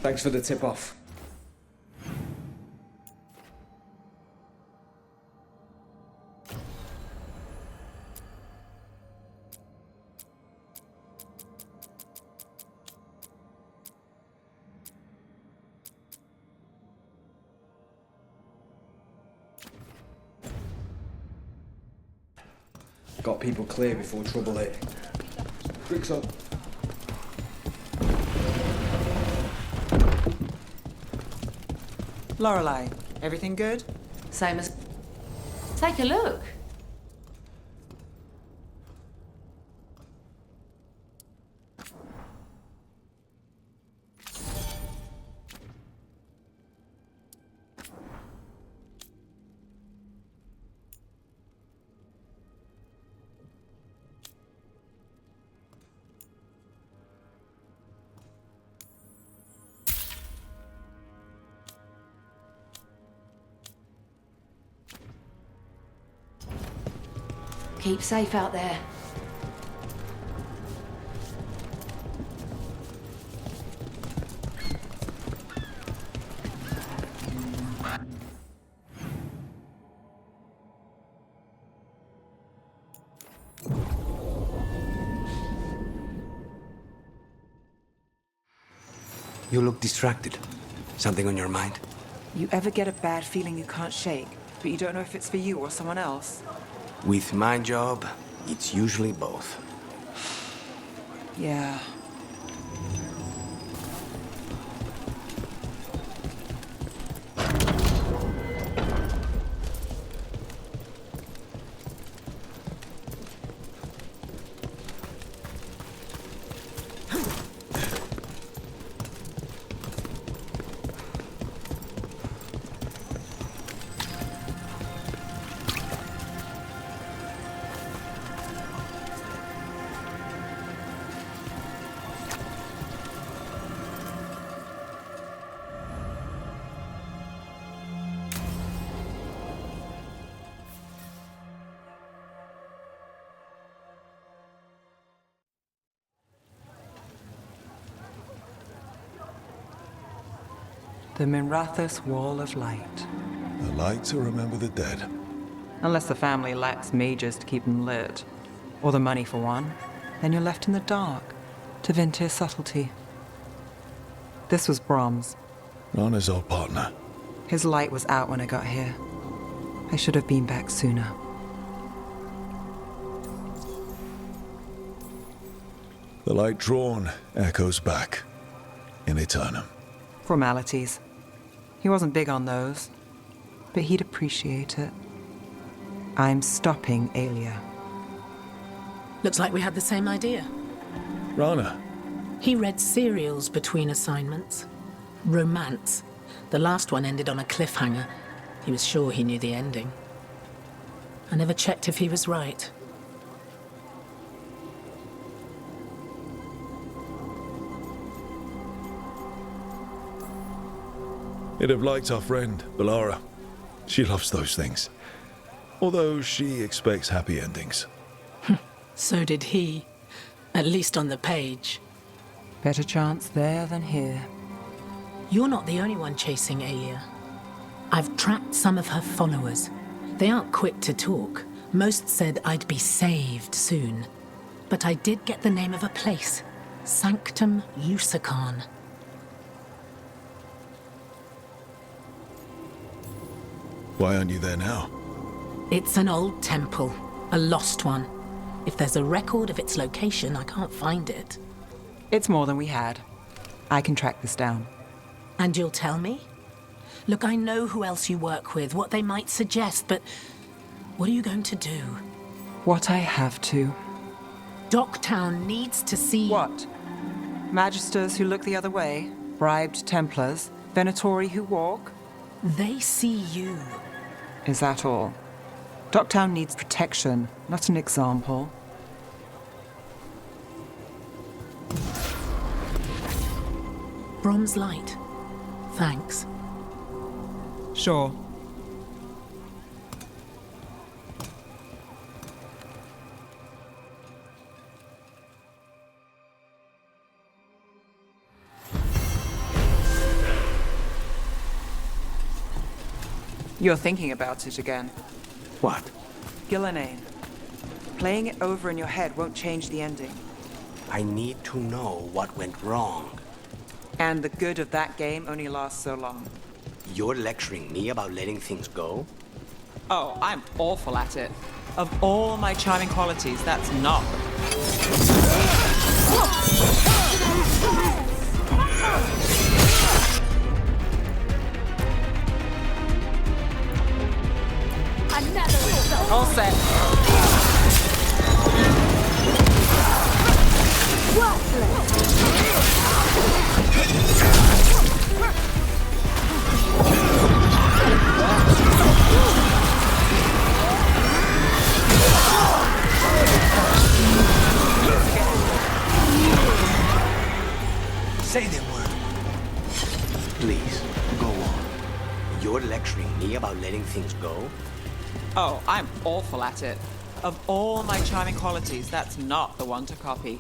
Thanks for the tip-off. Got people clear before trouble hit. Drinks up. Lorelei, everything good? Same as... Take a look. Keep safe out there. You look distracted. Something on your mind? You ever get a bad feeling you can't shake, but you don't know if it's for you or someone else? With my job, it's usually both. Yeah. The Minrathous Wall of Light. The light to remember the dead. Unless the family lacks mages to keep them lit, or the money for one, then you're left in the dark to Vintir's subtlety. This was Brahms. Rana's old partner. His light was out when I got here. I should have been back sooner. The light drawn echoes back in eternum. Formalities. He wasn't big on those, but he'd appreciate it. I'm stopping Aelia. Looks like we had the same idea. Rana. He read serials between assignments. Romance. The last one ended on a cliffhanger. He was sure he knew the ending. I never checked if he was right. You'd have liked our friend, Balara. She loves those things. Although she expects happy endings. So did he. At least on the page. Better chance there than here. You're not the only one chasing Aelia. I've tracked some of her followers. They aren't quick to talk. Most said I'd be saved soon. But I did get the name of a place. Sanctum Lucican. Why aren't you there now? It's an old temple. A lost one. If there's a record of its location, I can't find it. It's more than we had. I can track this down. And you'll tell me? Look, I know who else you work with, what they might suggest, but what are you going to do? What I have to. Docktown needs to see... What? Magisters who look the other way? Bribed Templars? Venatori who walk? They see you. Is that all? Docktown needs protection, not an example. Brom's light. Thanks. Sure. You're thinking about it again. What? Gillenane. Playing it over in your head won't change the ending. I need to know what went wrong. And the good of that game only lasts so long. You're lecturing me about letting things go? Oh, I'm awful at it. Of all my charming qualities, that's not. All set. Say the word. Please, go on. You're lecturing me about letting things go? Oh, I'm awful at it. Of all my charming qualities, that's not the one to copy.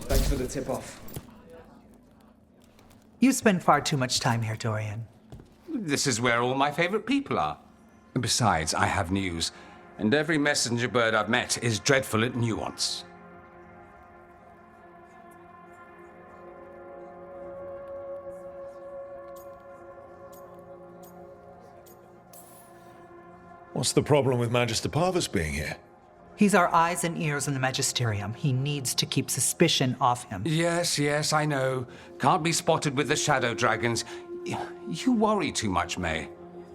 Thanks for the tip-off. You spend far too much time here, Dorian. This is where all my favorite people are. Besides, I have news, and every messenger bird I've met is dreadful at nuance. What's the problem with Magister Parvus being here? He's our eyes and ears in the Magisterium. He needs to keep suspicion off him. Yes, I know. Can't be spotted with the shadow dragons. You worry too much, May.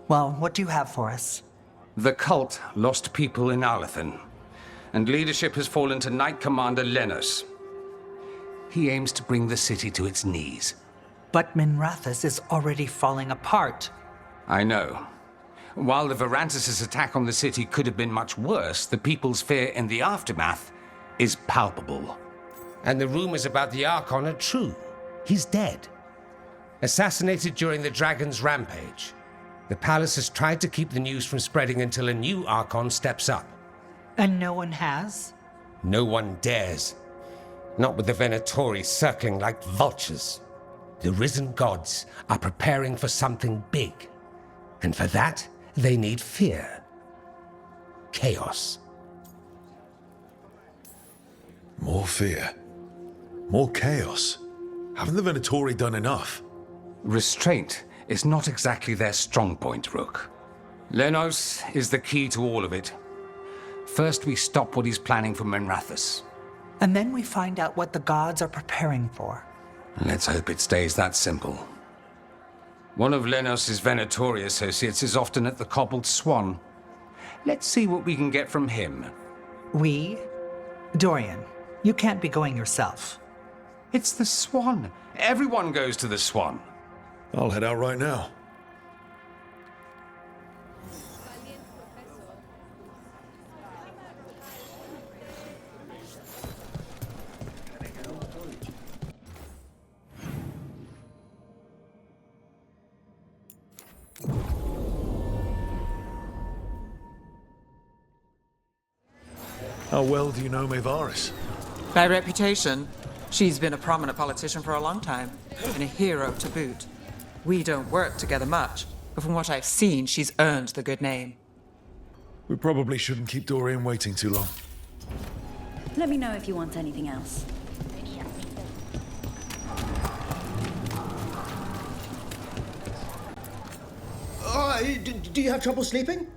Well, what do you have for us? The cult lost people in Alathan, and leadership has fallen to Knight Commander Lenos. He aims to bring the city to its knees. But Minrathous is already falling apart. I know. While the Varantis' attack on the city could have been much worse, the people's fear in the aftermath is palpable. And the rumors about the Archon are true. He's dead. Assassinated during the Dragon's rampage. The palace has tried to keep the news from spreading until a new Archon steps up. And no one has? No one dares. Not with the Venatori circling like vultures. The risen gods are preparing for something big. And for that, they need fear. Chaos. More fear. More chaos. Haven't the Venatori done enough? Restraint is not exactly their strong point, Rook. Lenos is the key to all of it. First, we stop what he's planning for Minrathous. And then we find out what the gods are preparing for. Let's hope it stays that simple. One of Lenos' Venatori associates is often at the Cobbled Swan. Let's see what we can get from him. We? Dorian, you can't be going yourself. It's the Swan. Everyone goes to the Swan. I'll head out right now. How well do you know Maevaris? By reputation, she's been a prominent politician for a long time, and a hero to boot. We don't work together much, but from what I've seen, she's earned the good name. We probably shouldn't keep Dorian waiting too long. Let me know if you want anything else. Do you have trouble sleeping?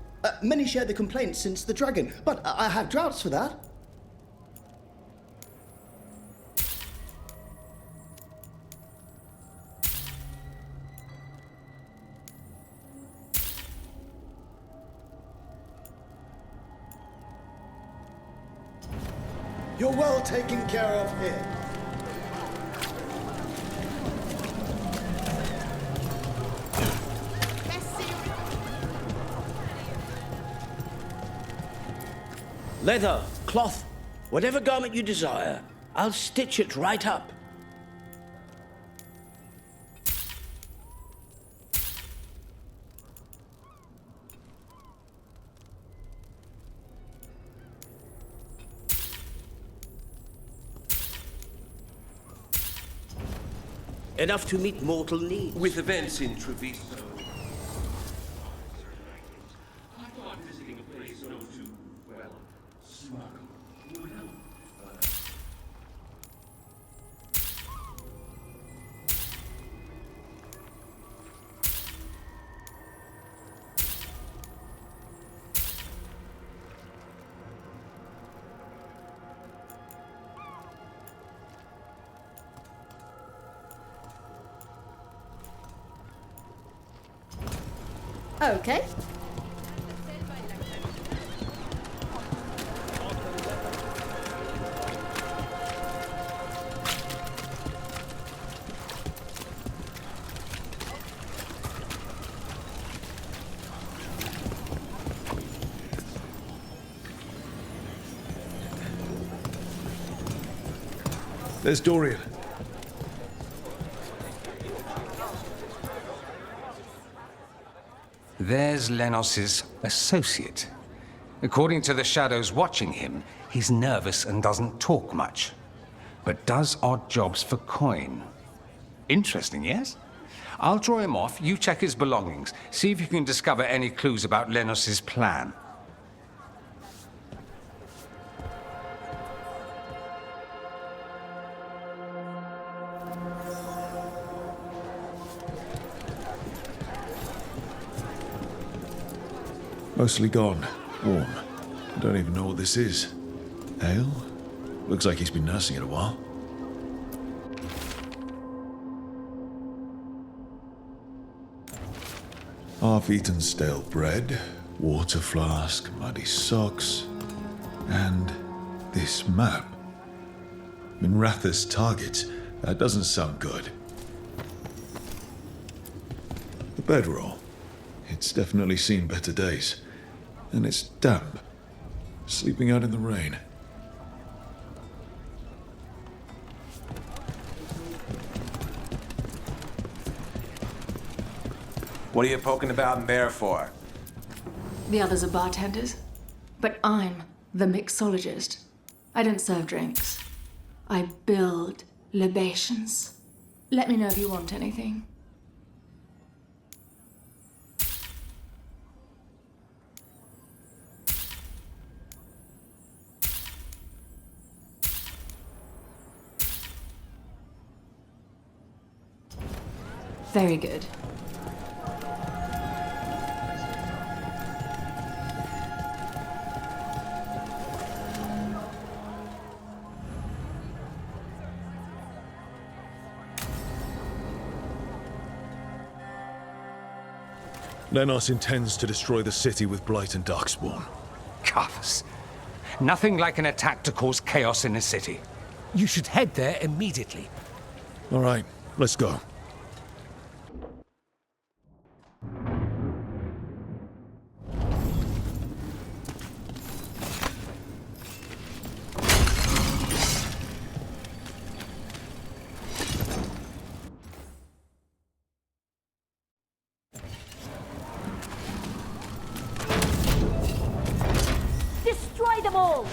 Many share the complaint since the dragon, but I have droughts for that. You're well taken care of here. Leather, cloth, whatever garment you desire, I'll stitch it right up. Enough to meet mortal needs. With events in Treviso. Okay. There's Dorian. There's Lenos's associate. According to the shadows watching him, he's nervous and doesn't talk much, but does odd jobs for coin. Interesting, yes? I'll draw him off, you check his belongings, see if you can discover any clues about Lenos's plan. Mostly gone. Warm. I don't even know what this is. Ale? Looks like he's been nursing it a while. Half-eaten stale bread, water flask, muddy socks, and this map. Minratha's target. That doesn't sound good. The bedroll. It's definitely seen better days. And it's damp. Sleeping out in the rain. What are you poking about in there for? The others are bartenders, but I'm the mixologist. I don't serve drinks. I build libations. Let me know if you want anything. Very good. Lenos intends to destroy the city with Blight and Darkspawn. Cuffs. Nothing like an attack to cause chaos in a city. You should head there immediately. All right, let's go. Destroy them all!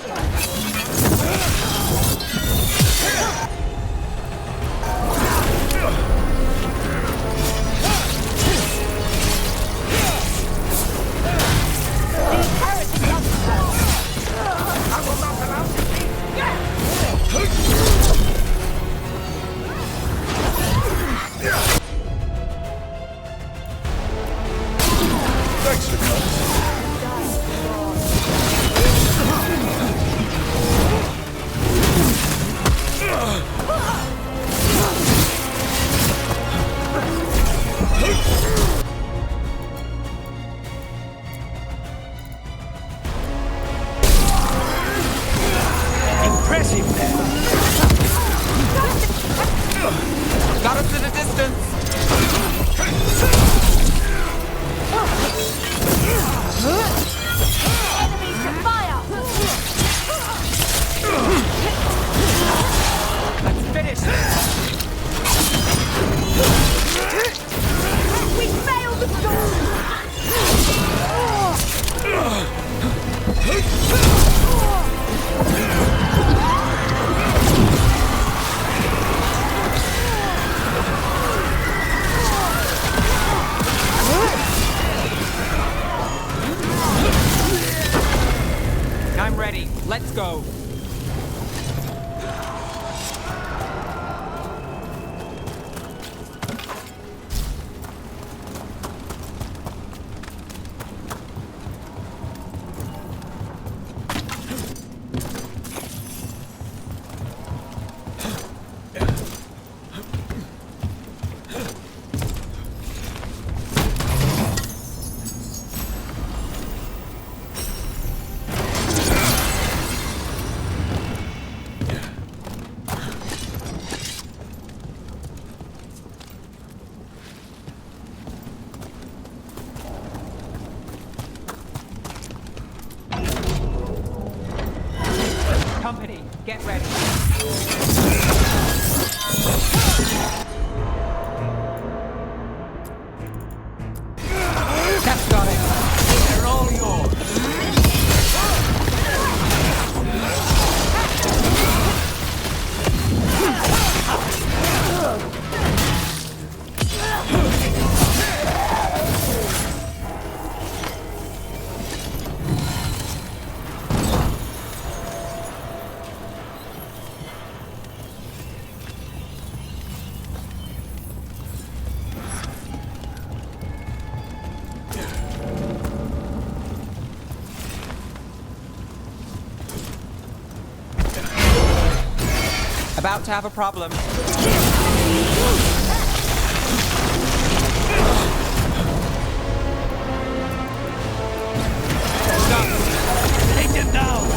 Thanks for coming. Impressive, then. Got us at a distance. Let's go. Company, get ready. That's got it. They're all yours. About to have a problem. Stop. Take him down.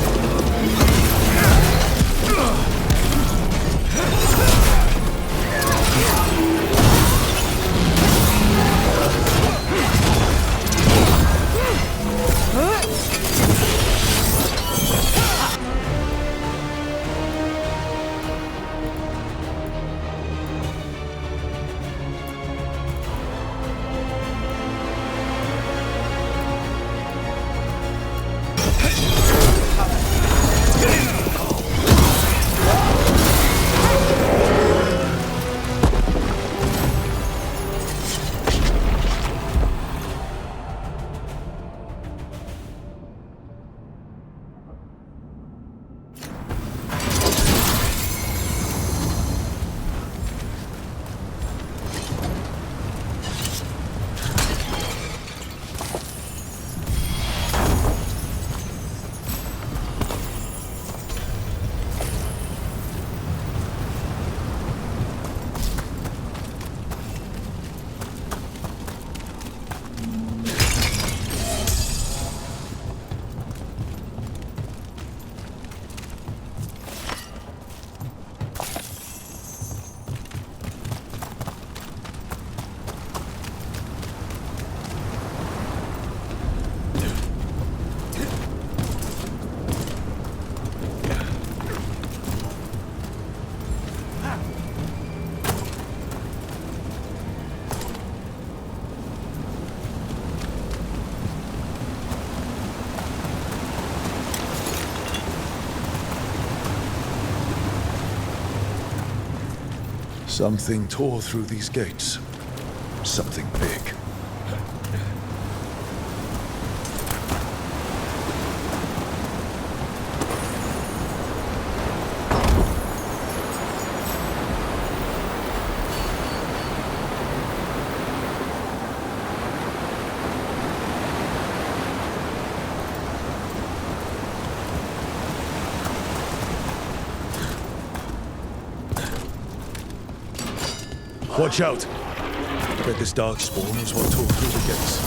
Something tore through these gates. Something big. Watch out! I bet this dark spawn was what tore through the gates.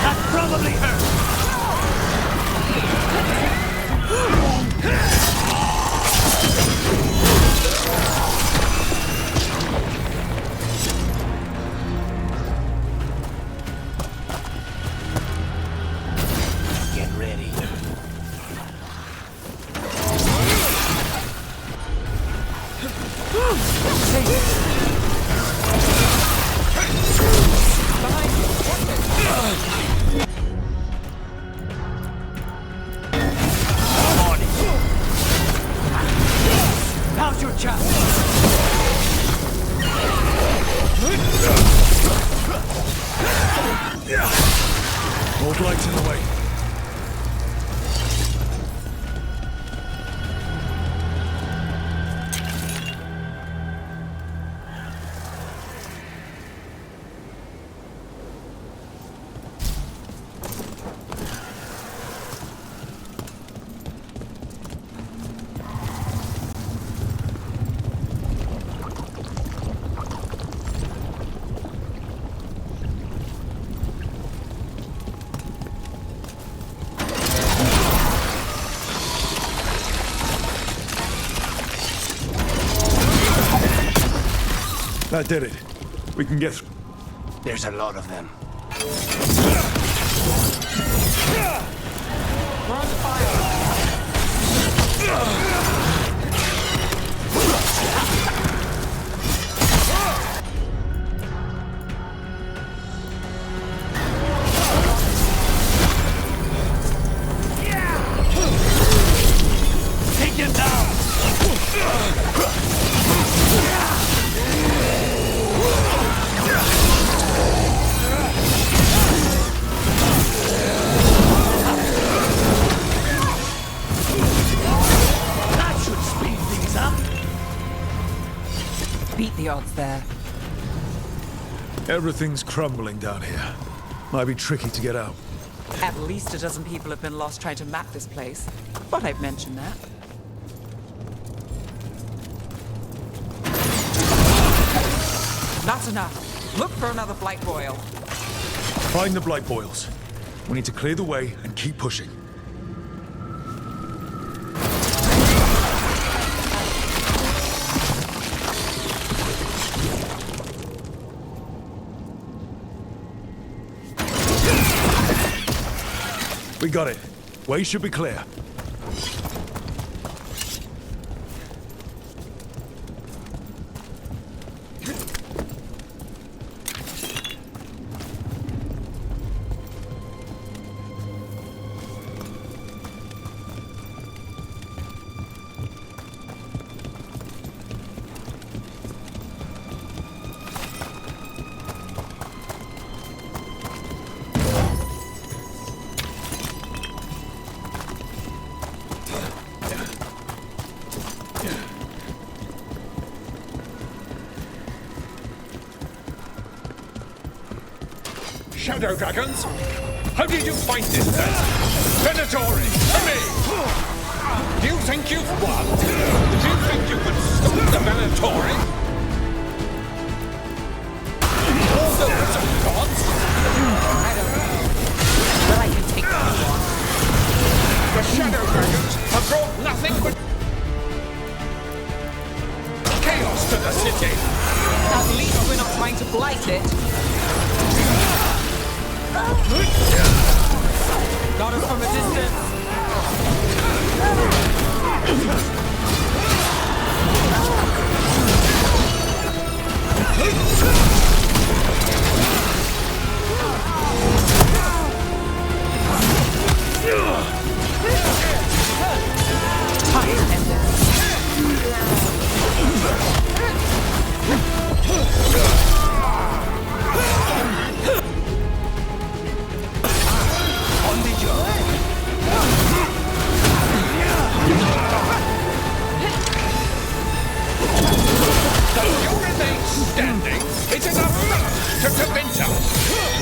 That probably hurt! Old lights in the way. That did it. We can get through. There's a lot of them. Take him down! Beat the odds there. Everything's crumbling down here. Might be tricky to get out. At least a dozen people have been lost trying to map this place. But I'd mention that. Not enough. Look for another blight boil. Find the blight boils. We need to clear the way and keep pushing. We got it. Way should be clear. Shadow dragons? How did you find this then? Venatori, to me! Do you think you've won? Do you think you can stop the Venatori? All the wizard gods? I don't know. But I can take that one. The Shadow dragons have brought nothing but chaos to the city! At least we're not trying to blight it. Got us from a distance. Time to end this. Standing, it's an affront to Tavinta!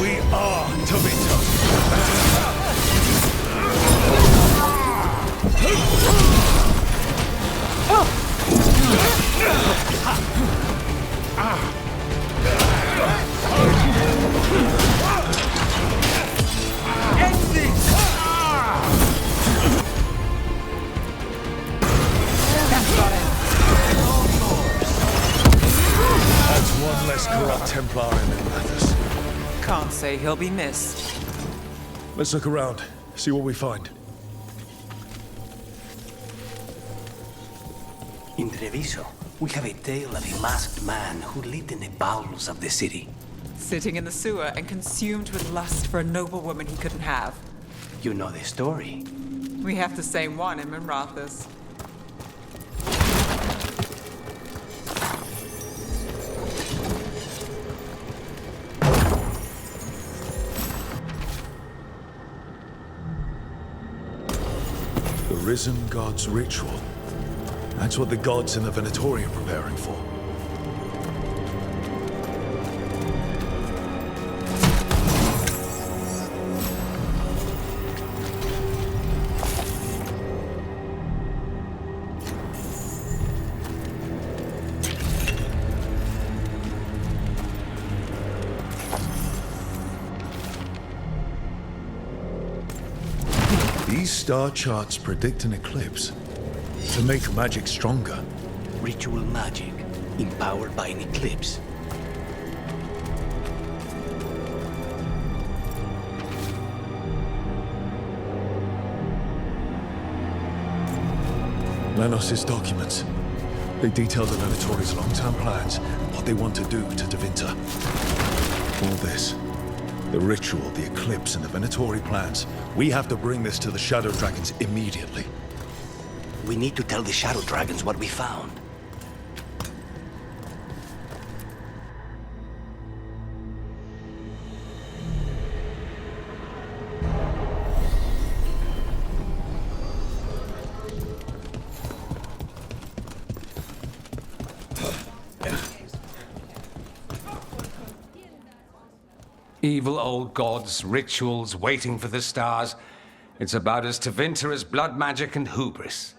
We are Tavinta! End this! That's got it. That's one less corrupt Templar in Mathis. Can't say he'll be missed. Let's look around, see what we find. In Treviso, we have a tale of a masked man who lived in the bowels of the city. Sitting in the sewer and consumed with lust for a noble woman he couldn't have. You know the story. We have the same one in Minrathis. The risen god's ritual. That's what the gods in the Venatori are preparing for. These star charts predict an eclipse to make magic stronger. Ritual magic, empowered by an eclipse. Lanos' documents. They detail the Venatori's long-term plans and what they want to do to Tevinter. All this, the ritual, the eclipse, and the Venatori plans. We have to bring this to the Shadow Dragons immediately. We need to tell the Shadow Dragons what we found. Evil old gods, rituals, waiting for the stars. It's about as Tevinter as blood magic and hubris.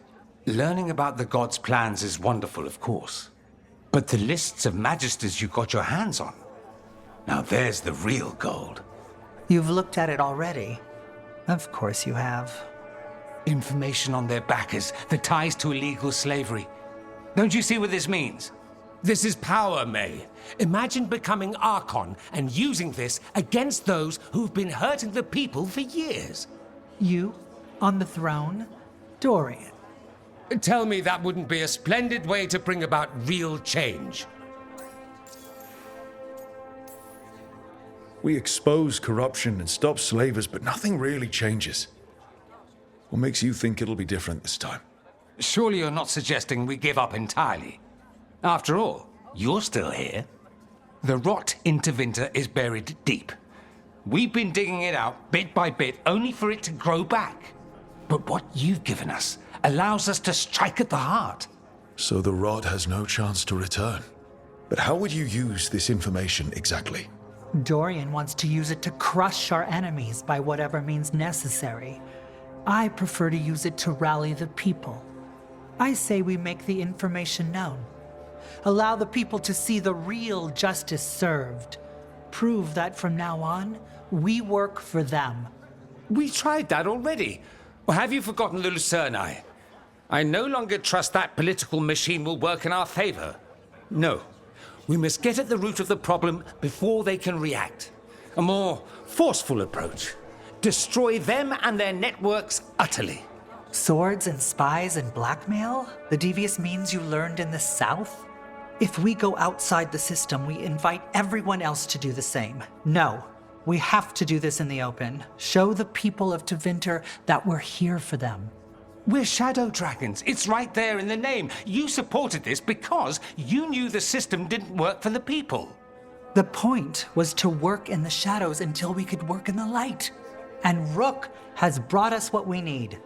Learning about the gods' plans is wonderful, of course. But the lists of magisters you got your hands on, now there's the real gold. You've looked at it already. Of course you have. Information on their backers, the ties to illegal slavery. Don't you see what this means? This is power, May. Imagine becoming Archon and using this against those who've been hurting the people for years. You, on the throne? Dorian. Tell me that wouldn't be a splendid way to bring about real change. We expose corruption and stop slavers, but nothing really changes. What makes you think it'll be different this time? Surely you're not suggesting we give up entirely. After all, you're still here. The rot in Tevinter is buried deep. We've been digging it out bit by bit, only for it to grow back. But what you've given us allows us to strike at the heart. So the rot has no chance to return. But how would you use this information exactly? Dorian wants to use it to crush our enemies by whatever means necessary. I prefer to use it to rally the people. I say we make the information known. Allow the people to see the real justice served. Prove that from now on, we work for them. We tried that already. Or have you forgotten the Lucerni? I no longer trust that political machine will work in our favor. No. We must get at the root of the problem before they can react. A more forceful approach. Destroy them and their networks utterly. Swords and spies and blackmail? The devious means you learned in the South? If we go outside the system, we invite everyone else to do the same. No, we have to do this in the open. Show the people of Tevinter that we're here for them. We're Shadow Dragons. It's right there in the name. You supported this because you knew the system didn't work for the people. The point was to work in the shadows until we could work in the light. And Rook has brought us what we need.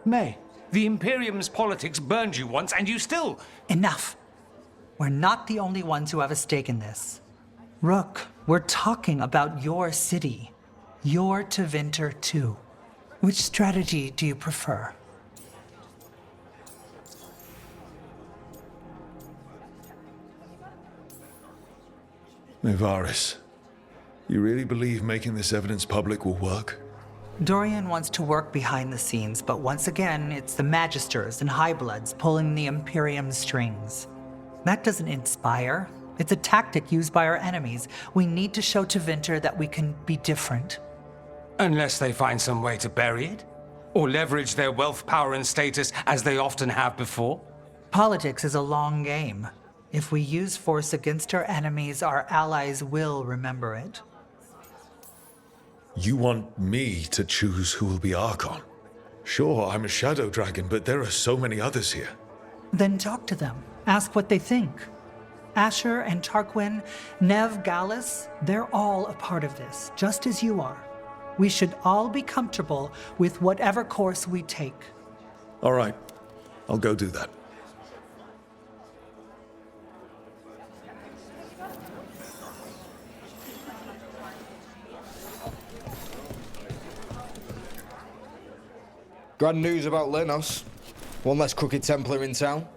May, the Imperium's politics burned you once and you still... Enough. We're not the only ones who have a stake in this. Rook, we're talking about your city. Your Tevinter too. Which strategy do you prefer? Nevaris, you really believe making this evidence public will work? Dorian wants to work behind the scenes, but once again, it's the Magisters and Highbloods pulling the Imperium's strings. That doesn't inspire. It's a tactic used by our enemies. We need to show Tevinter that we can be different. Unless they find some way to bury it? Or leverage their wealth, power, and status as they often have before? Politics is a long game. If we use force against our enemies, our allies will remember it. You want me to choose who will be Archon? Sure, I'm a Shadow Dragon, but there are so many others here. Then talk to them. Ask what they think. Asher and Tarquin, Nev, Gallus, they're all a part of this, just as you are. We should all be comfortable with whatever course we take. All right. I'll go do that. Grand news about Lenos. One less crooked Templar in town.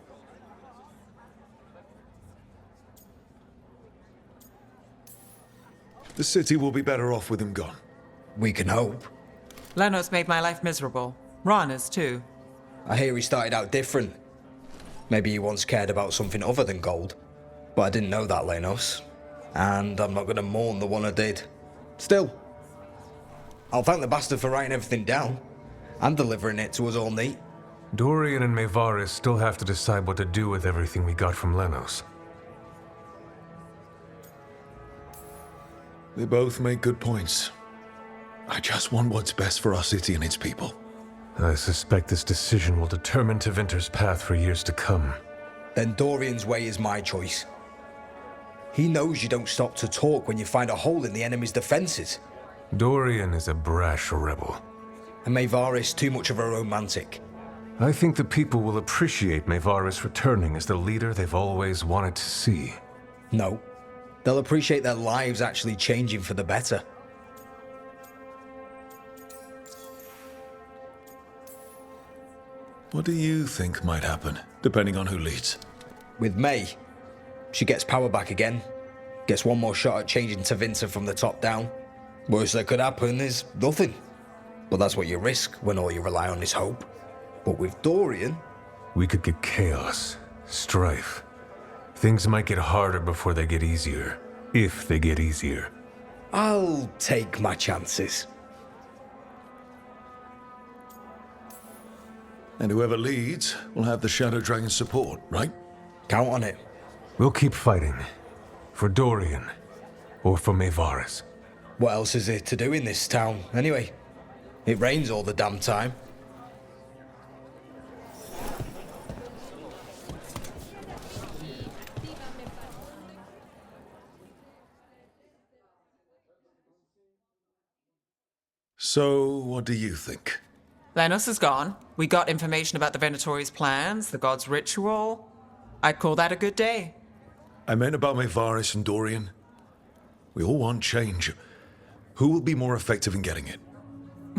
The city will be better off with him gone. We can hope. Lenos made my life miserable. Ron is too. I hear he started out different. Maybe he once cared about something other than gold. But I didn't know that, Lenos. And I'm not going to mourn the one I did. Still, I'll thank the bastard for writing everything down. And delivering it to us all neat. Dorian and Maevaris still have to decide what to do with everything we got from Lenos. They both make good points. I just want what's best for our city and its people. I suspect this decision will determine Tevinter's path for years to come. Then Dorian's way is my choice. He knows you don't stop to talk when you find a hole in the enemy's defenses. Dorian is a brash rebel. And Maevaris too much of a romantic. I think the people will appreciate Maevaris returning as the leader they've always wanted to see. No. They'll appreciate their lives actually changing for the better. What do you think might happen, depending on who leads? With May, she gets power back again. Gets one more shot at changing Tevinter from the top down. Worst that could happen is nothing. But that's what you risk when all you rely on is hope. But with Dorian... We could get chaos, strife. Things might get harder before they get easier. If they get easier. I'll take my chances. And whoever leads will have the Shadow Dragon's support, right? Count on it. We'll keep fighting. For Dorian. Or for Maevaris. What else is there to do in this town, anyway? It rains all the damn time. So, what do you think? Lenos is gone. We got information about the Venatori's plans, the god's ritual. I'd call that a good day. I meant about Maevaris and Dorian. We all want change. Who will be more effective in getting it?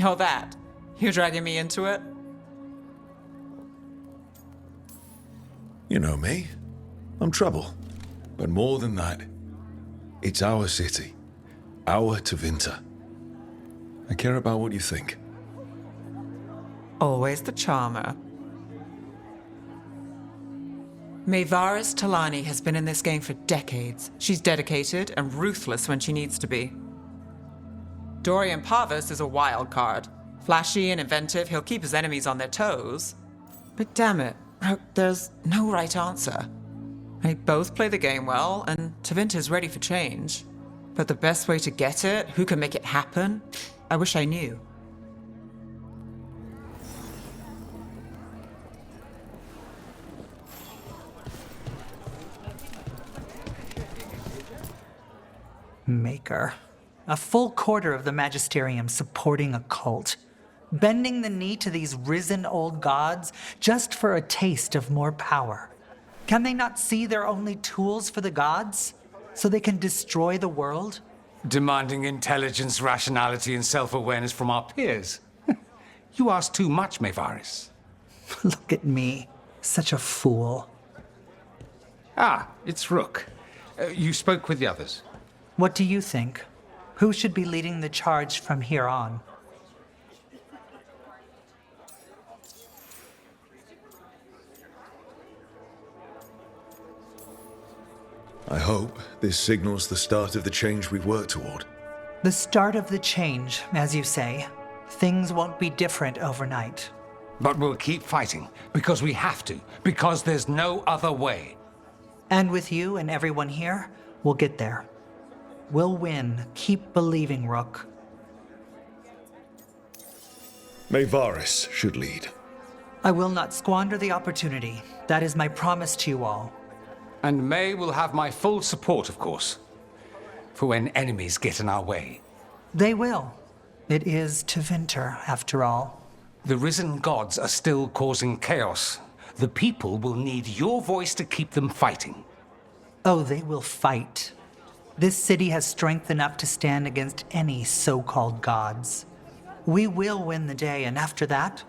Oh, that. You're dragging me into it? You know me. I'm trouble. But more than that, it's our city. Our Tevinter. I care about what you think. Always the charmer. Maevaris Talani has been in this game for decades. She's dedicated and ruthless when she needs to be. Dorian Parvis is a wild card. Flashy and inventive, he'll keep his enemies on their toes. But damn it, there's no right answer. They both play the game well, and Tevinter's ready for change. But the best way to get it, who can make it happen, I wish I knew. Maker. A full quarter of the Magisterium supporting a cult. Bending the knee to these risen old gods just for a taste of more power. Can they not see they're only tools for the gods? So they can destroy the world? Demanding intelligence, rationality, and self-awareness from our peers. You ask too much, Maevaris. Look at me. Such a fool. Ah, it's Rook. You spoke with the others. What do you think? Who should be leading the charge from here on? I hope this signals the start of the change we've worked toward. The start of the change, as you say. Things won't be different overnight. But we'll keep fighting, because we have to, because there's no other way. And with you and everyone here, we'll get there. We'll win. Keep believing, Rook. Maevaris should lead. I will not squander the opportunity. That is my promise to you all. And May will have my full support, of course. For when enemies get in our way. They will. It is Tevinter, after all. The risen gods are still causing chaos. The people will need your voice to keep them fighting. Oh, they will fight. This city has strength enough to stand against any so-called gods. We will win the day, and after that,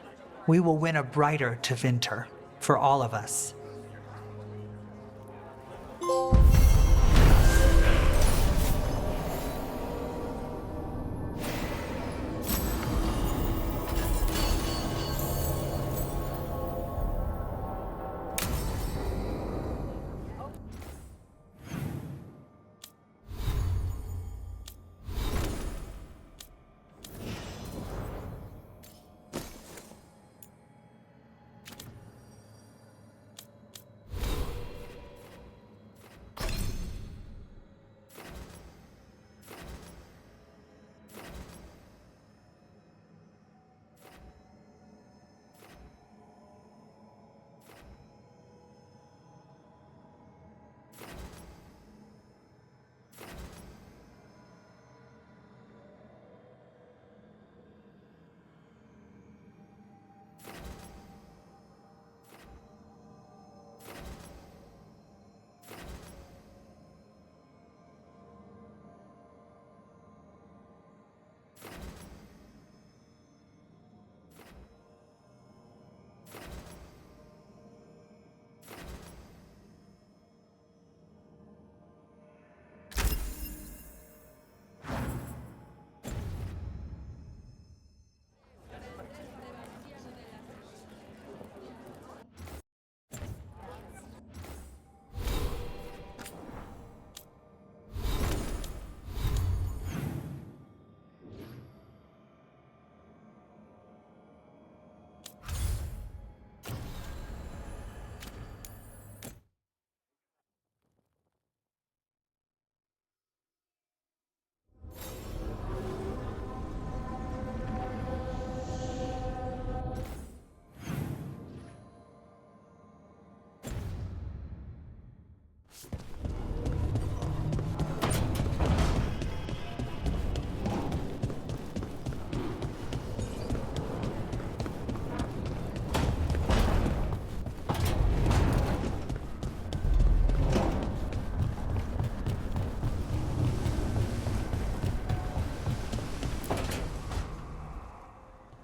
we will win a brighter Tevinter for all of us.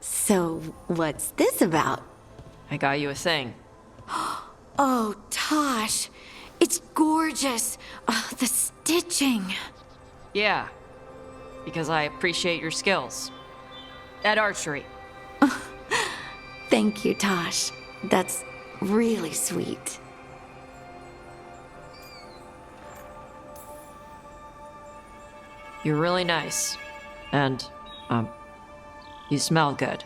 So, what's this about? I got you a thing. Oh, Tosh. It's gorgeous. Oh, the stitching. Yeah, because I appreciate your skills. At archery. Thank you, Tosh. That's really sweet. You're really nice. And, you smell good.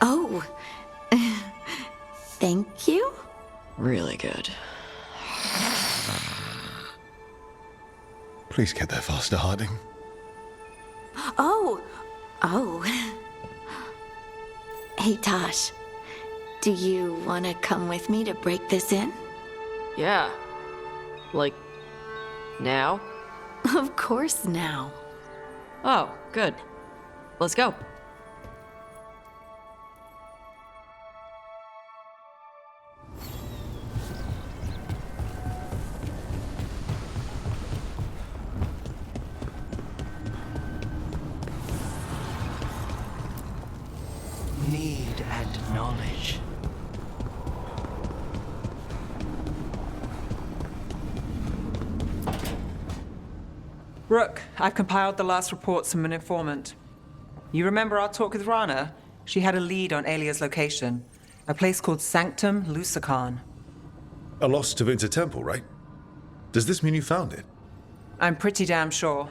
Oh, thank you? Really good. Please get there faster, Harding. Oh. Hey, Tosh. Do you want to come with me to break this in? Yeah. Like, now? Of course now. Oh, good. Let's go. Need and knowledge. Rook, I've compiled the last reports from an informant. You remember our talk with Rana? She had a lead on Alia's location. A place called Sanctum Lucican. A lost Tevinter temple, right? Does this mean you found it? I'm pretty damn sure.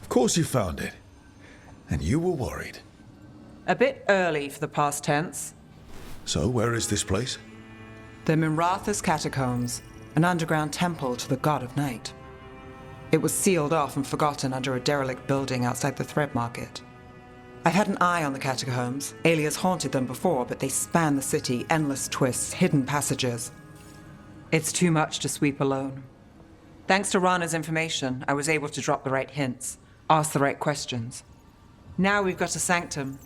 Of course you found it. And you were worried. A bit early for the past tense. So, where is this place? The Mimratha's Catacombs, an underground temple to the god of night. It was sealed off and forgotten under a derelict building outside the Thread Market. I've had an eye on the catacombs. Alias haunted them before, but they span the city, endless twists, hidden passages. It's too much to sweep alone. Thanks to Rana's information, I was able to drop the right hints. Ask the right questions. Now we've got a sanctum.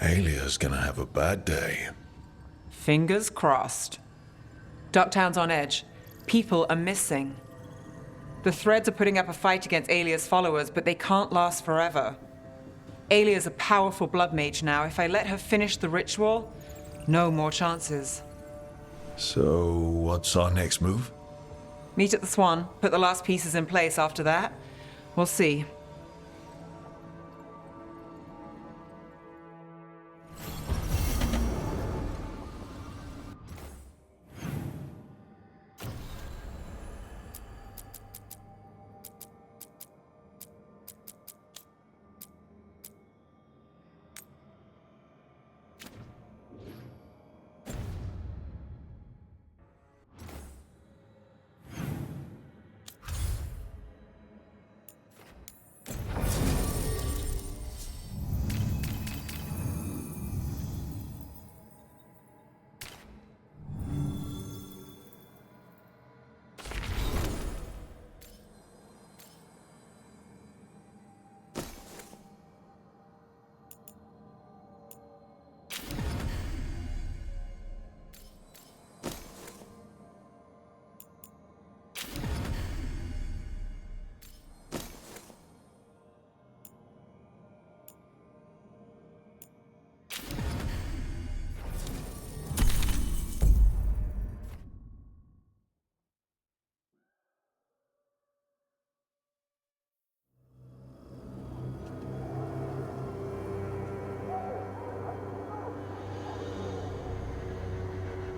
Alia's gonna have a bad day. Fingers crossed. Ducktown's on edge. People are missing. The Threads are putting up a fight against Alia's followers, but they can't last forever. Alia's a powerful blood mage now. If I let her finish the ritual, no more chances. So, what's our next move? Meet at the Swan, put the last pieces in place after that. We'll see.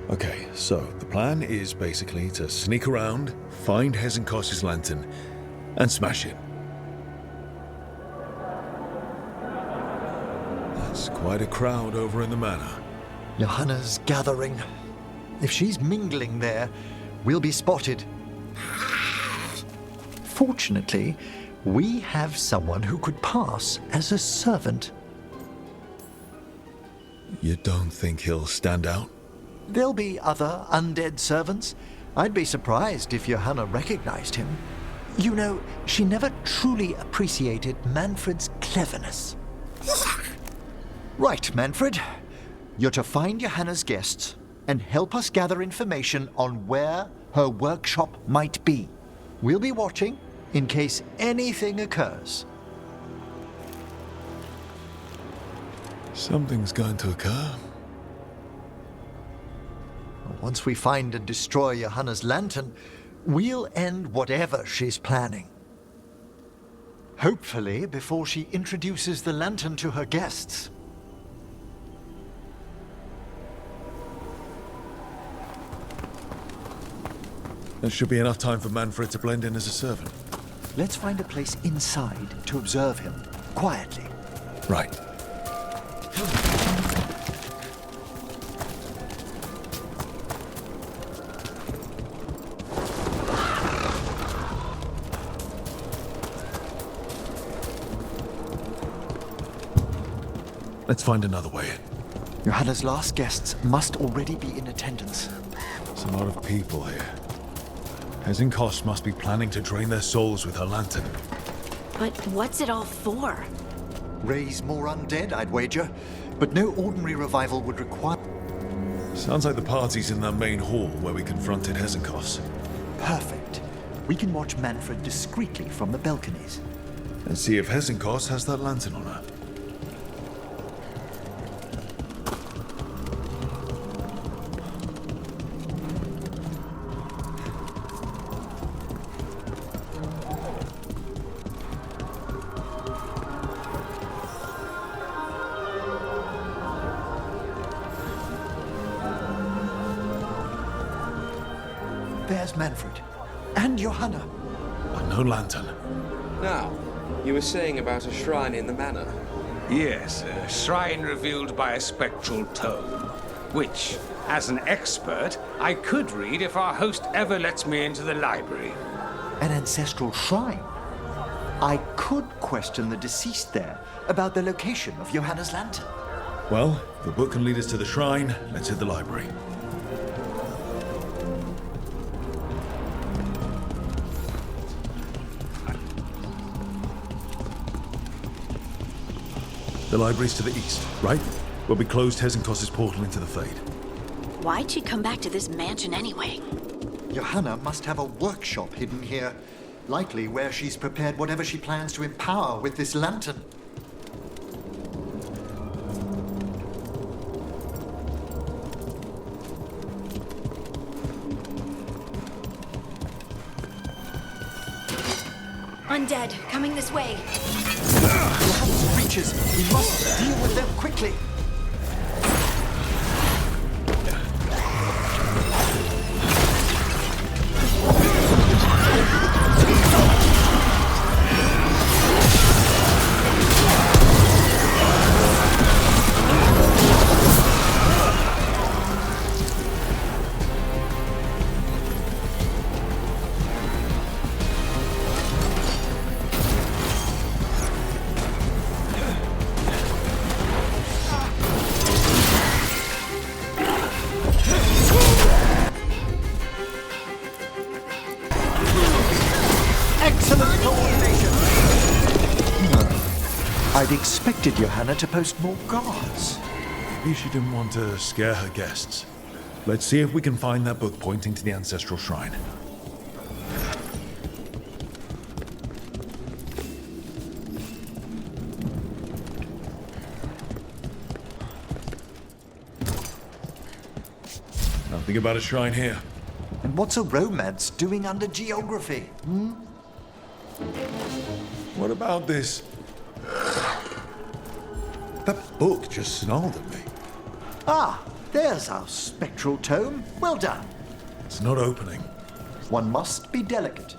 Okay, so the plan is basically to sneak around, find Hezenkos's lantern, and smash it. That's quite a crowd over in the manor. Johanna's gathering. If she's mingling there, we'll be spotted. Fortunately, we have someone who could pass as a servant. You don't think he'll stand out? There'll be other undead servants. I'd be surprised if Johanna recognized him. You know, she never truly appreciated Manfred's cleverness. Right, Manfred. You're to find Johanna's guests and help us gather information on where her workshop might be. We'll be watching in case anything occurs. Something's going to occur. Once we find and destroy Johanna's lantern, we'll end whatever she's planning. Hopefully before she introduces the lantern to her guests. There should be enough time for Manfred to blend in as a servant. Let's find a place inside to observe him, quietly. Right. Let's find another way in. Johanna's last guests must already be in attendance. There's a lot of people here. Hezenkos must be planning to drain their souls with her lantern. But what's it all for? Raise more undead, I'd wager. But no ordinary revival would require... Sounds like the party's in that main hall where we confronted Hezenkos. Perfect. We can watch Manfred discreetly from the balconies. And see if Hezenkos has that lantern on her. There's Manfred. And Johanna. But no lantern. Now, you were saying about a shrine in the manor. Yes, a shrine revealed by a spectral tome, which, as an expert, I could read if our host ever lets me into the library. An ancestral shrine? I could question the deceased there about the location of Johanna's lantern. Well, if the book can lead us to the shrine, let's hit the library. The library's to the east, right? Where we closed Hezenkos' portal into the Fade. Why'd she come back to this mansion anyway? Johanna must have a workshop hidden here. Likely where she's prepared whatever she plans to empower with this lantern. Undead, coming this way. Johanna's creatures. We must deal with them quickly. Excellent coordination. I'd expected Johanna to post more guards. Maybe she didn't want to scare her guests. Let's see if we can find that book pointing to the ancestral shrine. Nothing about a shrine here. And what's a romance doing under geography? What about this? That book just snarled at me. Ah, there's our spectral tome. Well done. It's not opening. One must be delicate.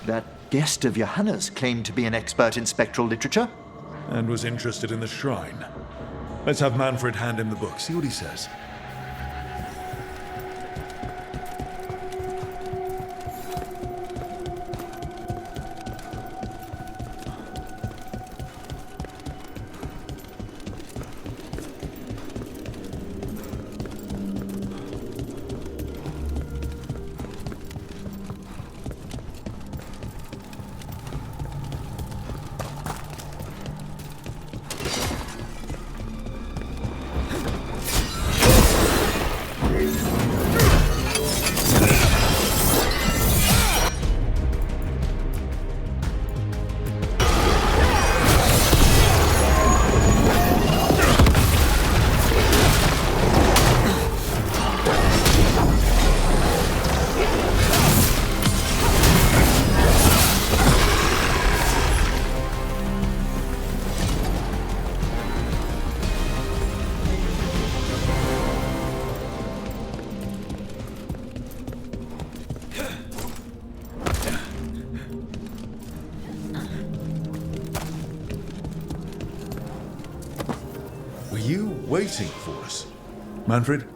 That guest of Johanna's claimed to be an expert in spectral literature. And was interested in the shrine. Let's have Manfred hand him the book, see what he says. Waiting for us. Manfred,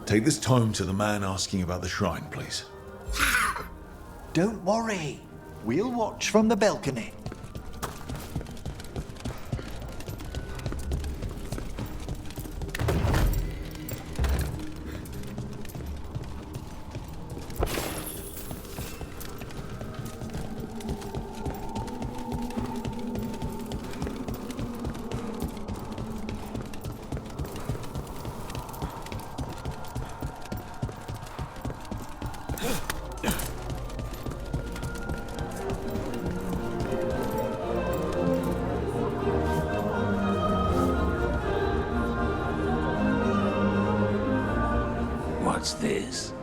take this tome to the man asking about the shrine, please. Don't worry. We'll watch from the balcony. What's this?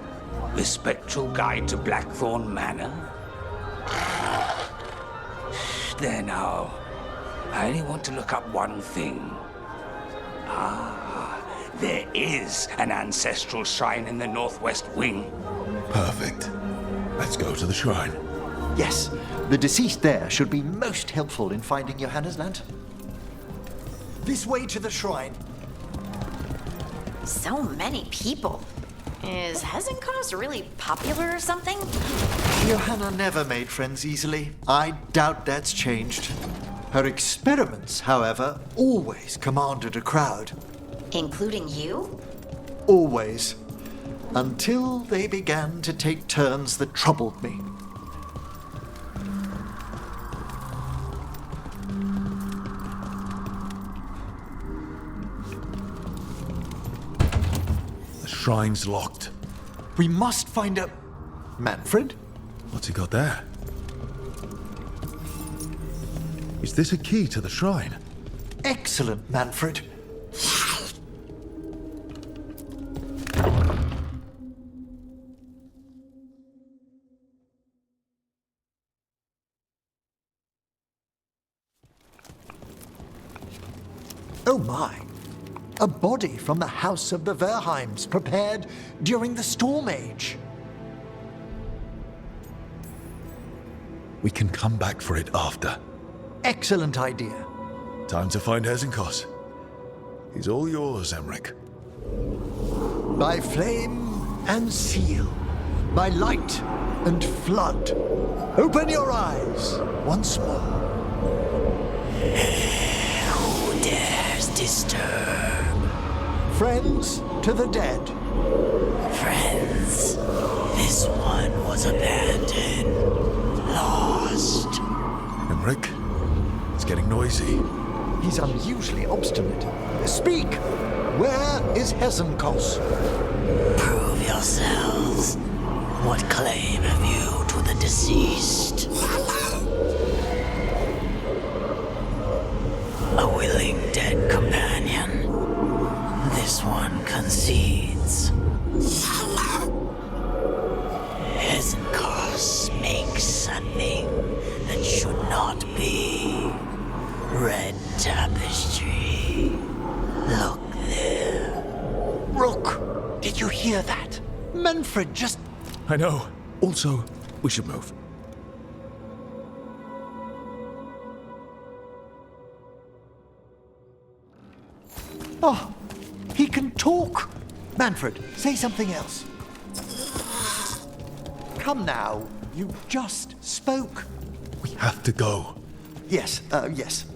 The Spectral Guide to Blackthorn Manor? There now. I only want to look up one thing. Ah, there is an ancestral shrine in the northwest wing. Perfect. Let's go to the shrine. Yes, the deceased there should be most helpful in finding Johanna's lantern. This way to the shrine. So many people. Is Hezenkos really popular or something? Johanna never made friends easily. I doubt that's changed. Her experiments, however, always commanded a crowd. Including you? Always. Until they began to take turns that troubled me. shrine's locked. We must find a... Manfred? What's he got there? Is this a key to the shrine? Excellent, Manfred. Oh my! A body from the House of the Verheims, prepared during the Storm Age. We can come back for it after. Excellent idea. Time to find Hesenkos. He's all yours, Emmerich. By flame and seal, by light and flood, open your eyes once more. Who dares disturb? Friends to the dead. Friends, this one was abandoned, lost. Emmerich, it's getting noisy. He's unusually obstinate. Speak! Where is Hesenkos? Prove yourselves. What claim have you to the deceased? A willing dead companion. This one concedes. Hesenkos makes a thing that should not be. Red tapestry. Look there. Rook, did you hear that? Manfred just... I know. Also, we should move. Oh, he can talk. Manfred, say something else. Come now, you just spoke. We have to go. Yes, yes.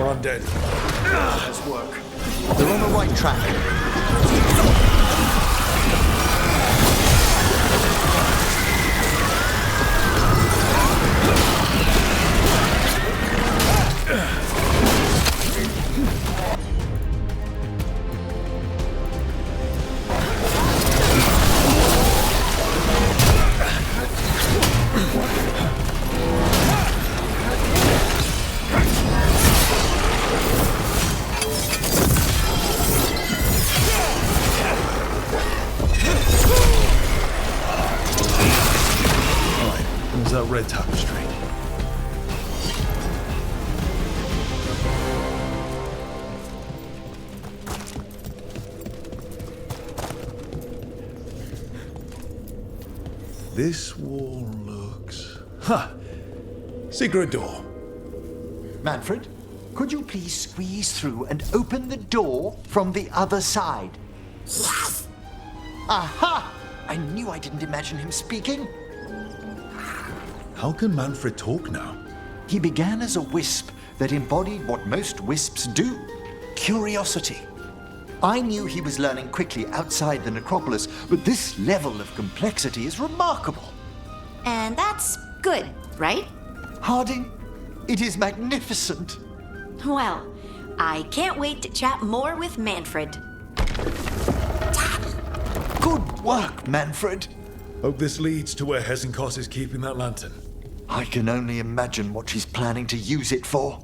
Undead. Nice work. They're on the right track. That red tapestry. This wall looks... Ha! Secret door. Manfred, Could you please squeeze through and open the door from the other side? Yes! Aha! I knew I didn't imagine him speaking. How can Manfred talk now? He began as a wisp that embodied what most wisps do: curiosity. I knew he was learning quickly outside the necropolis, but this level of complexity is remarkable. And that's good, right? Harding, it is magnificent. Well, I can't wait to chat more with Manfred. Good work, Manfred. Hope this leads to where Hesenkos is keeping that lantern. I can only imagine what she's planning to use it for.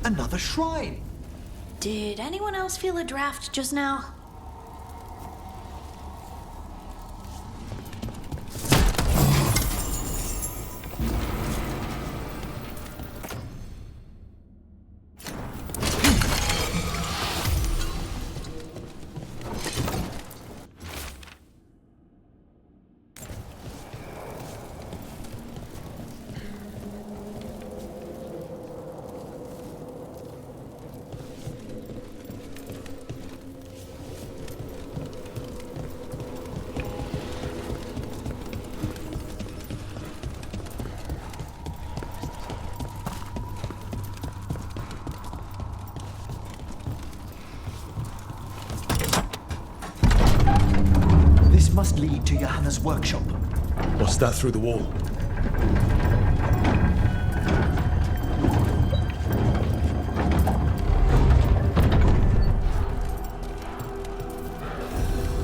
Another shrine. Did anyone else feel a draft just now? This must lead to Johanna's workshop. What's that through the wall?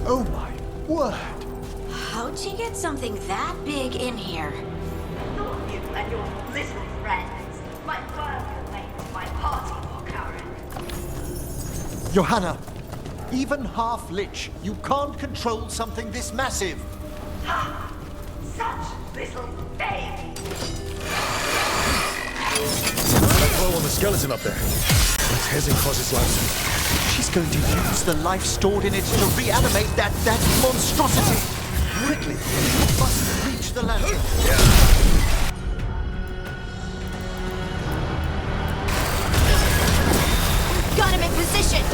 Oh my word! How'd you get something that big in here? You and your little friends might work late to my party for Karen. Johanna, even half-lich, you can't control something this massive. Ha! Such little baby! That throw on the skeleton up there. Tears and causes life. She's going to use the life stored in it to reanimate that monstrosity. Quickly, we must reach the lantern. Got him in position!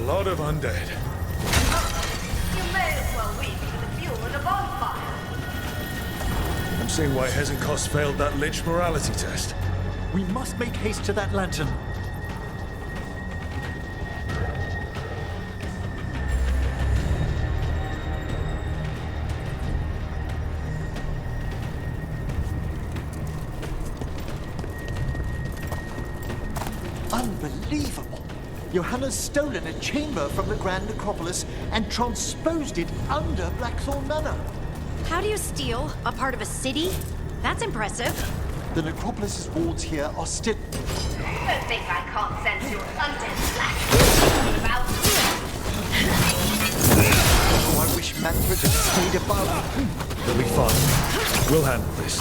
lot of undead. You may as well wait for the fuel in a bonfire. I'm seeing why Hezekiah failed that Lich morality test. We must make haste to that lantern. Unbelievable! Johanna's stolen a chamber from the Grand Necropolis and transposed it under Blackthorn Manor. How do you steal a part of a city? That's impressive. The Necropolis's wards here are still... Don't think I can't sense your undead black about. Oh, I wish Manfred had stayed above. They'll be fine. We'll handle this.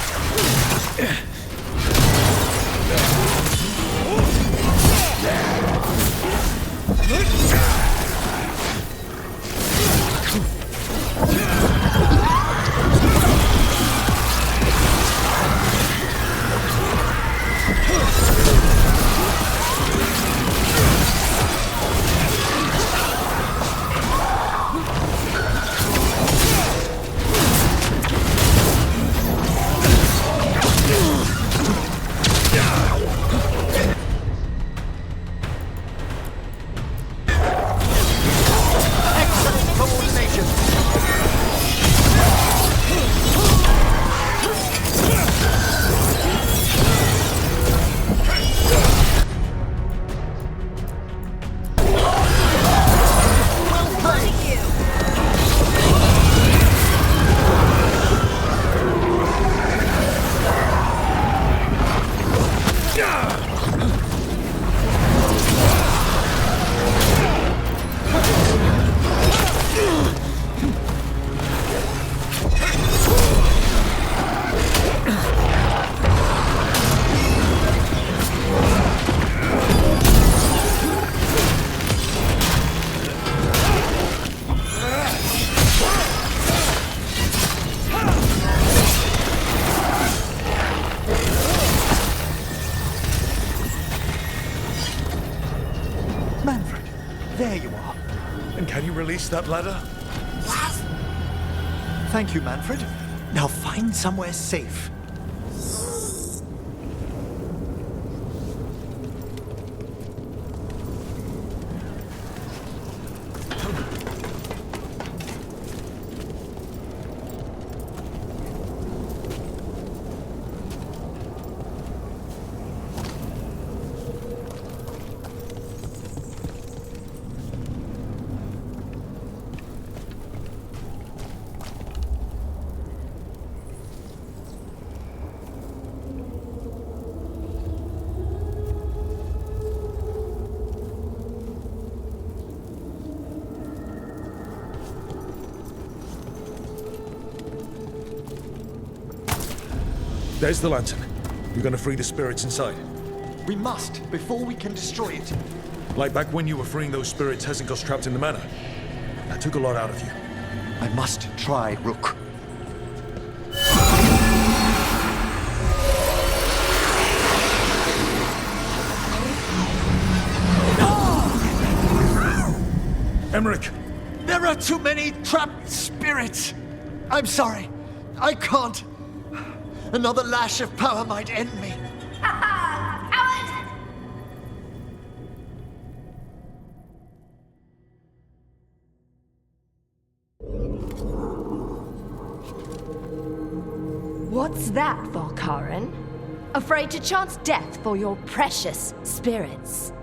Manfred, there you are. And can you release that ladder? Thank you, Manfred. Now find somewhere safe. There's the lantern. You're gonna free the spirits inside. We must, before we can destroy it. Like back when you were freeing those spirits Hezekiah's trapped in the manor. That took a lot out of you. I must try, Rook. Emmerich! There are too many trapped spirits! I'm sorry. I can't. Another lash of power might end me. What's that, Volkaren? Afraid to chance death for your precious spirits?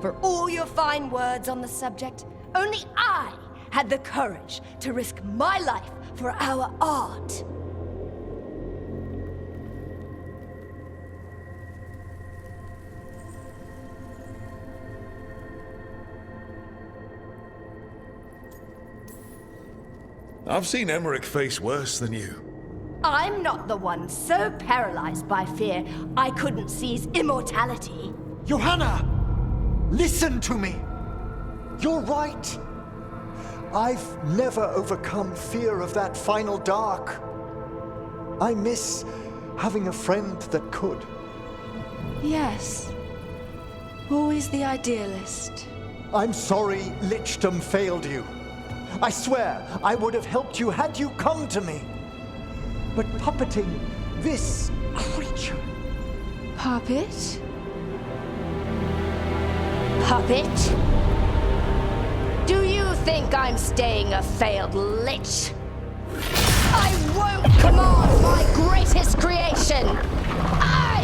For all your fine words on the subject, only I had the courage to risk my life for our art. I've seen Emmerich face worse than you. I'm not the one so paralyzed by fear I couldn't seize immortality. Johanna! Listen to me! You're right. I've never overcome fear of that final dark. I miss having a friend that could. Yes. Always the idealist. I'm sorry Lichdom failed you. I swear I would have helped you had you come to me. But puppeting this creature... Puppet? Puppet? Do you think I'm staying a failed lich? I won't command my greatest creation! I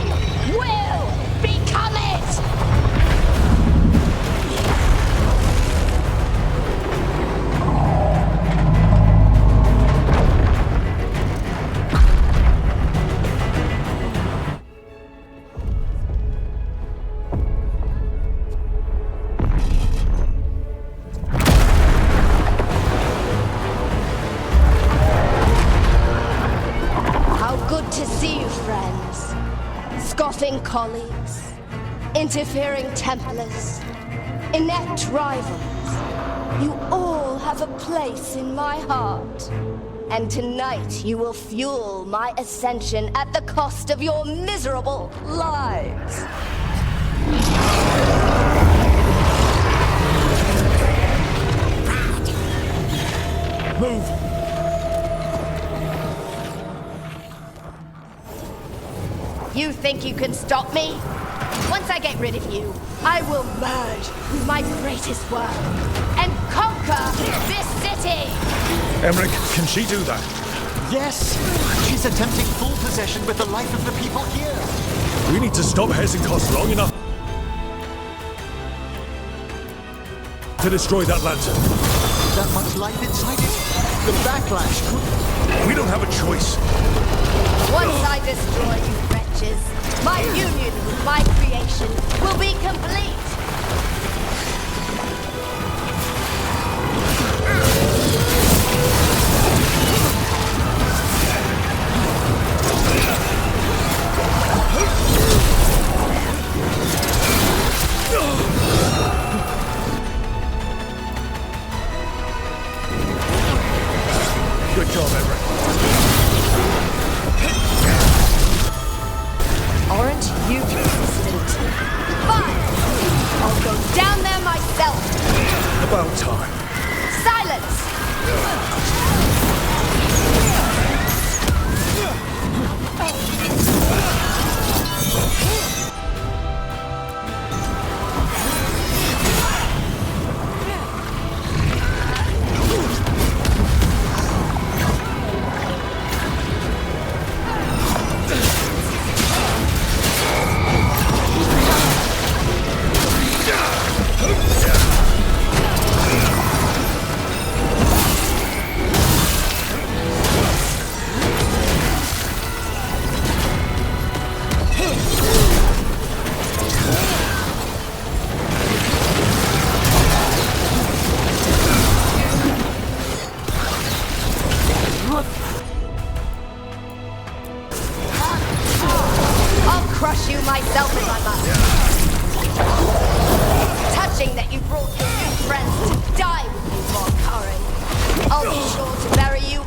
will become it! Colleagues, interfering Templars, inept rivals, you all have a place in my heart. And tonight you will fuel my ascension at the cost of your miserable lives. Move! You think you can stop me? Once I get rid of you, I will merge with my greatest work and conquer this city! Emmerich, can she do that? Yes! She's attempting full possession with the life of the people here! We need to stop Hezekiah long enough to destroy that lantern. That much life inside it? The backlash could... We don't have a choice. Once I destroy you wretches, my union with my creation will be complete! Good job, Everett. Aren't you resistant? Fine! I'll go down there myself! About time. Silence! Crush you myself if I must. Touching that you brought your new friends to die with you, Veilguard. I'll be sure to bury you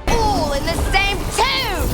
all in the same tomb!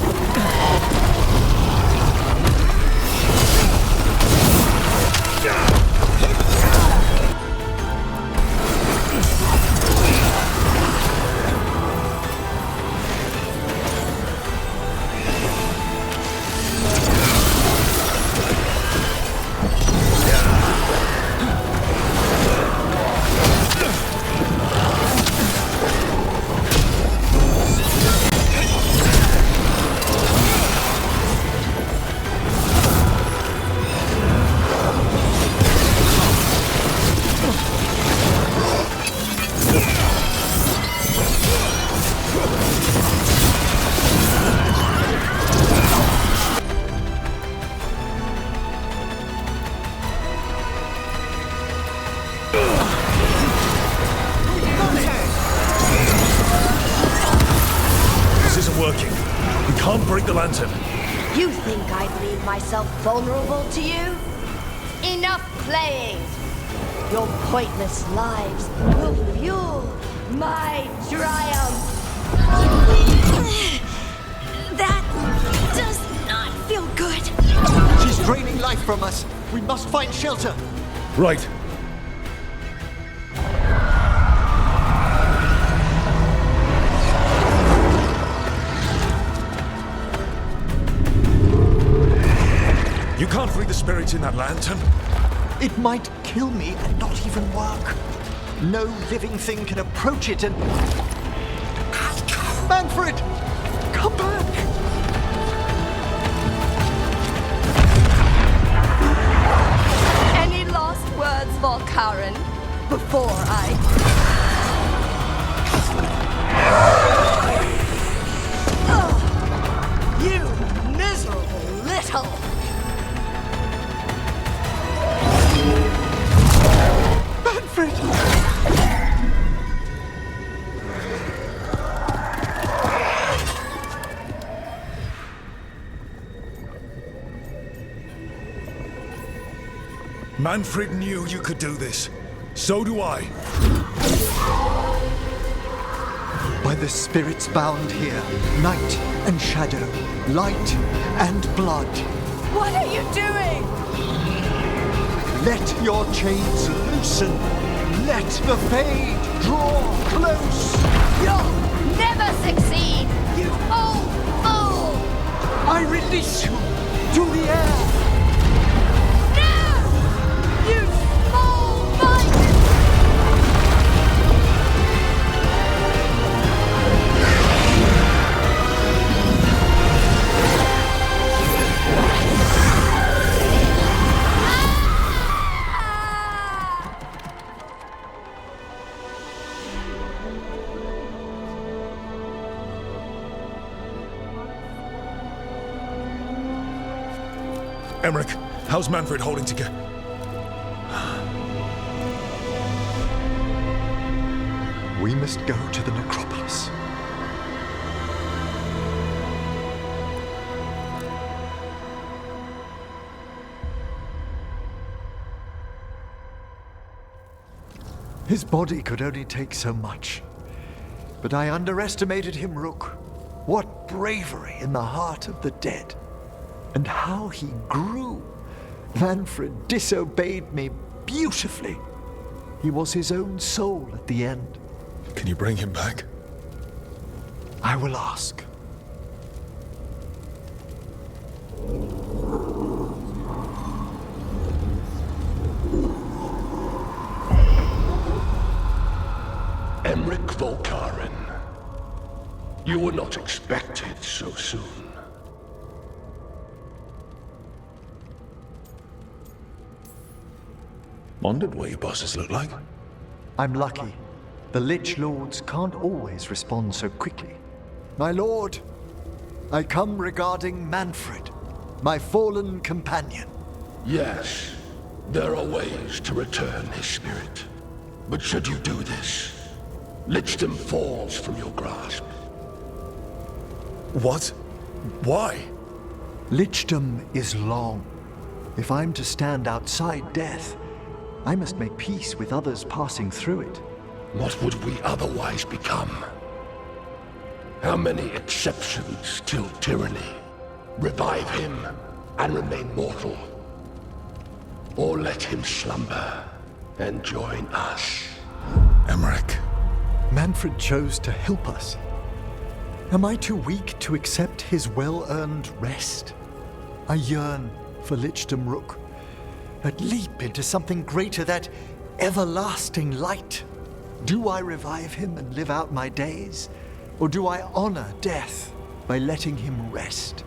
Working. We can't break the lantern. You think I'd leave myself vulnerable to you? Enough playing! Your pointless lives will fuel my triumph! That does not feel good. She's draining life from us. We must find shelter. Right. can't free the spirits in that lantern. It might kill me and not even work. No living thing can approach it and... Manfred! Come back! Any last words, Volkaren, before I... Ugh, you miserable little... Manfred! Manfred knew you could do this. So do I. By the spirits bound here, night and shadow, light and blood. What are you doing? Let your chains loosen. Let the fade draw close. You'll never succeed, you old fool! I release you to the air. You small-minded! Emmerich, how's Manfred holding together? We must go to the necropolis. His body could only take so much. But I underestimated him, Rook. What bravery in the heart of the dead. And how he grew. Manfred disobeyed me beautifully. He was his own soul at the end. Can you bring him back? I will ask. Emmerich Volkaren. You were not expected so soon. Wondered what your bosses look like. I'm lucky. The Lich Lords can't always respond so quickly. My lord, I come regarding Manfred, my fallen companion. Yes, there are ways to return his spirit. But should you do this, Lichdom falls from your grasp. What? Why? Lichdom is long. If I'm to stand outside death, I must make peace with others passing through it. What would we otherwise become? How many exceptions till tyranny? Revive him and remain mortal. Or let him slumber and join us. Emmerich. Manfred chose to help us. Am I too weak to accept his well-earned rest? I yearn for Lichdom Rook. That leap into something greater, that everlasting light. Do I revive him and live out my days? Or do I honor death by letting him rest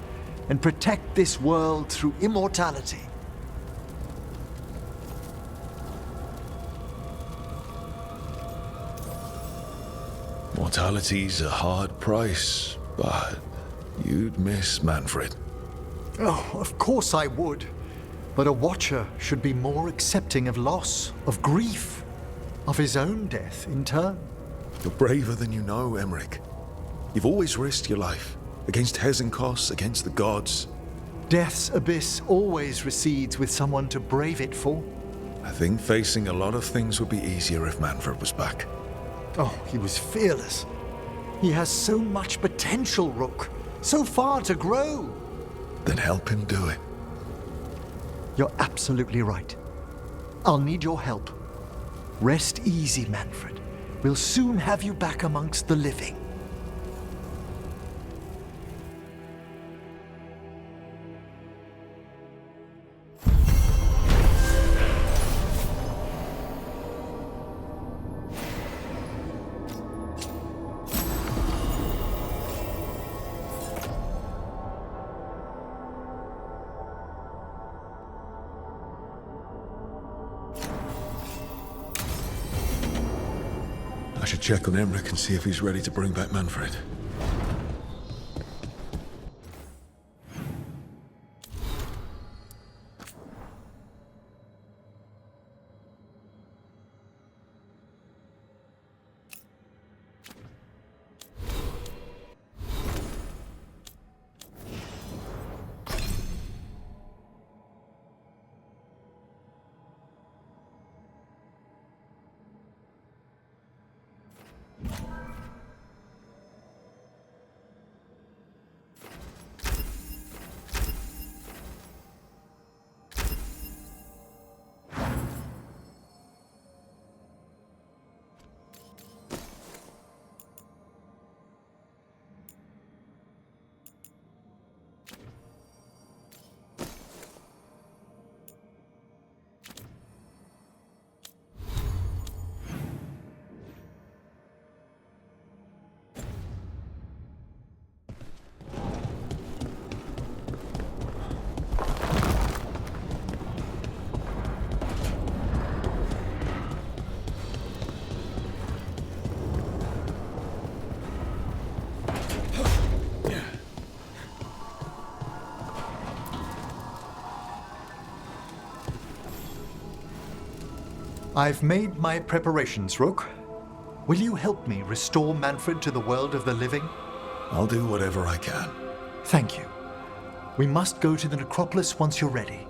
and protect this world through immortality? Mortality's a hard price, but you'd miss Manfred. Oh, of course I would. But a Watcher should be more accepting of loss, of grief, of his own death in turn. You're braver than you know, Emmerich. You've always risked your life, against Hezenkos, against the gods. Death's abyss always recedes with someone to brave it for. I think facing a lot of things would be easier if Manfred was back. Oh, he was fearless. He has so much potential, Rook. So far to grow. Then help him do it. You're absolutely right. I'll need your help. Rest easy, Manfred. We'll soon have you back amongst the living. should check on Emmerich and see if he's ready to bring back Manfred. I've made my preparations, Rook. Will you help me restore Manfred to the world of the living? I'll do whatever I can. Thank you. We must go to the necropolis once you're ready.